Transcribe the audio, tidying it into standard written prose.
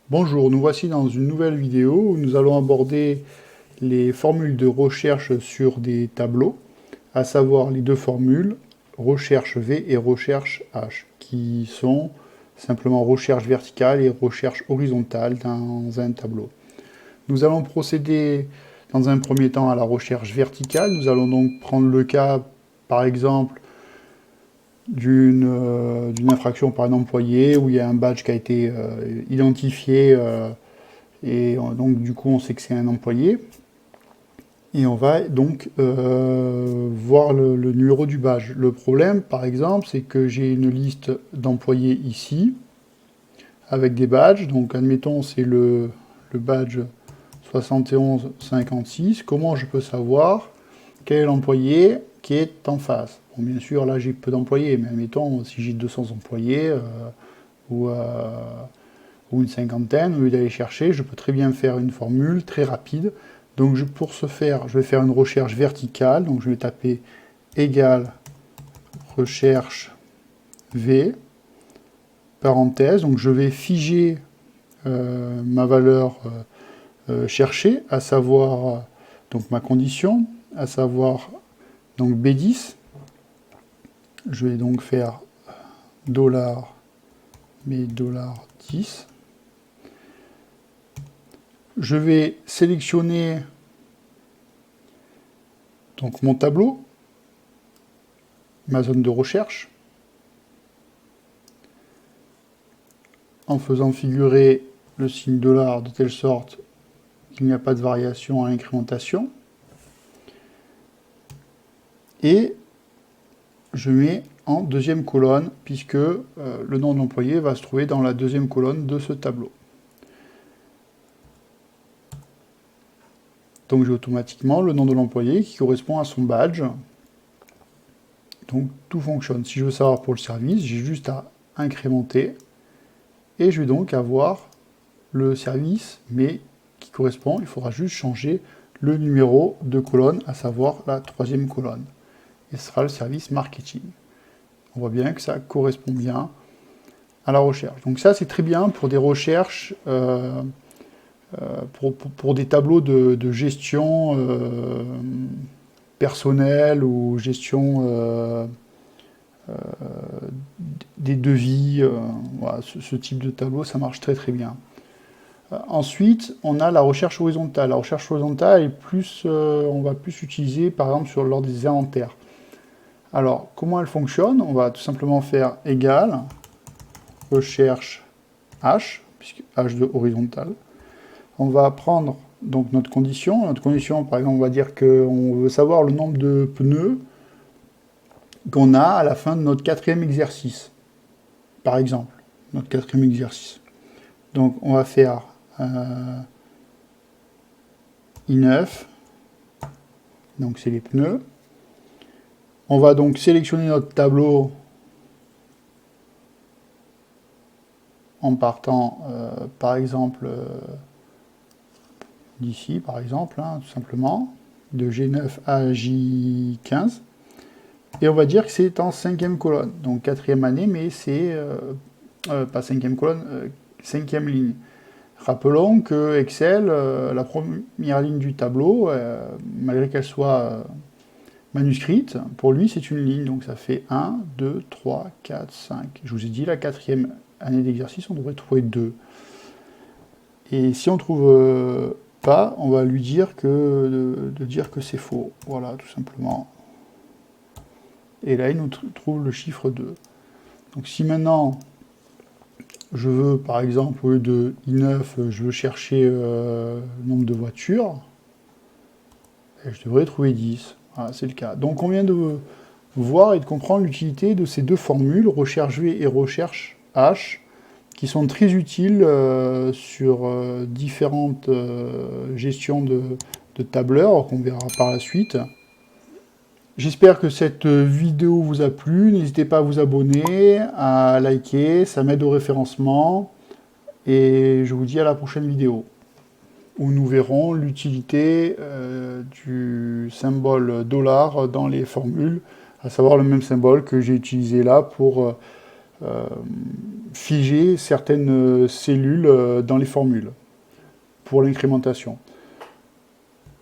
Bonjour, nous voici dans une nouvelle vidéo où nous allons aborder les formules de recherche sur des tableaux, à savoir les deux formules, recherche V et recherche H, qui sont simplement recherche verticale et recherche horizontale dans un tableau. Nous allons procéder dans un premier temps à la recherche verticale. Nous allons donc prendre le cas, par exemple, d'une infraction par un employé où il y a un badge qui a été identifié donc du coup on sait que c'est un employé. Et on va donc voir le numéro du badge. Le problème, par exemple, c'est que j'ai une liste d'employés ici, avec des badges. Donc admettons c'est le badge 7156. Comment je peux savoir quel est l'employé qui est en face? Bon, bien sûr, là j'ai peu d'employés, mais admettons si j'ai 200 employés ou, euh, ou une cinquantaine, au lieu d'aller chercher, je peux très bien faire une formule très rapide. Donc pour ce faire, je vais faire une recherche verticale. Donc je vais taper égale recherche V, parenthèse. Donc je vais figer ma valeur cherchée, à savoir donc ma condition, à savoir donc B10. Je vais donc faire dollar, mais dollar 10. Je vais sélectionner donc mon tableau, ma zone de recherche, en faisant figurer le signe dollar de telle sorte qu'il n'y a pas de variation à l'incrémentation. Et je mets en deuxième colonne, puisque le nom de l'employé va se trouver dans la deuxième colonne de ce tableau. Donc j'ai automatiquement le nom de l'employé qui correspond à son badge. Donc tout fonctionne. Si je veux savoir pour le service, j'ai juste à incrémenter. Et je vais donc avoir le service, mais qui correspond, il faudra juste changer le numéro de colonne, à savoir la troisième colonne. Et ce sera le service marketing. On voit bien que ça correspond bien à la recherche. Donc ça, c'est très bien pour des recherches, pour des tableaux de gestion personnelle ou gestion des devis. Voilà, ce type de tableau, ça marche très très bien. Ensuite, on a la recherche horizontale. La recherche horizontale est plus, on va plus utiliser par exemple lors des inventaires. Alors, comment elle fonctionne? On va tout simplement faire égal recherche H, puisque H de horizontal. On va prendre donc notre condition. Notre condition, par exemple, on va dire qu'on veut savoir le nombre de pneus qu'on a à la fin de notre quatrième exercice. Par exemple, notre quatrième exercice. Donc, on va faire I9, donc c'est les pneus. On va donc sélectionner notre tableau en partant, par exemple, d'ici, par exemple, hein, tout simplement, de G9 à J15. Et on va dire que c'est en cinquième colonne, donc quatrième année, mais c'est pas cinquième colonne, cinquième ligne. Rappelons que Excel, la première ligne du tableau, malgré qu'elle soit manuscrite, pour lui c'est une ligne, donc ça fait 1, 2, 3, 4, 5. Je vous ai dit, la quatrième année d'exercice, on devrait trouver 2. Et si on trouve pas, on va lui dire de dire que c'est faux. Voilà, tout simplement. Et là, il nous trouve le chiffre 2. Donc si maintenant, je veux, par exemple, au lieu de I9, je veux chercher le nombre de voitures, je devrais trouver 10. Voilà, c'est le cas. Donc on vient de voir et de comprendre l'utilité de ces deux formules, recherche V et recherche H, qui sont très utiles sur différentes gestions de tableurs, qu'on verra par la suite. J'espère que cette vidéo vous a plu. N'hésitez pas à vous abonner, à liker, ça m'aide au référencement. Et je vous dis à la prochaine vidéo, où nous verrons l'utilité du symbole dollar dans les formules, à savoir le même symbole que j'ai utilisé là pour figer certaines cellules dans les formules pour l'incrémentation.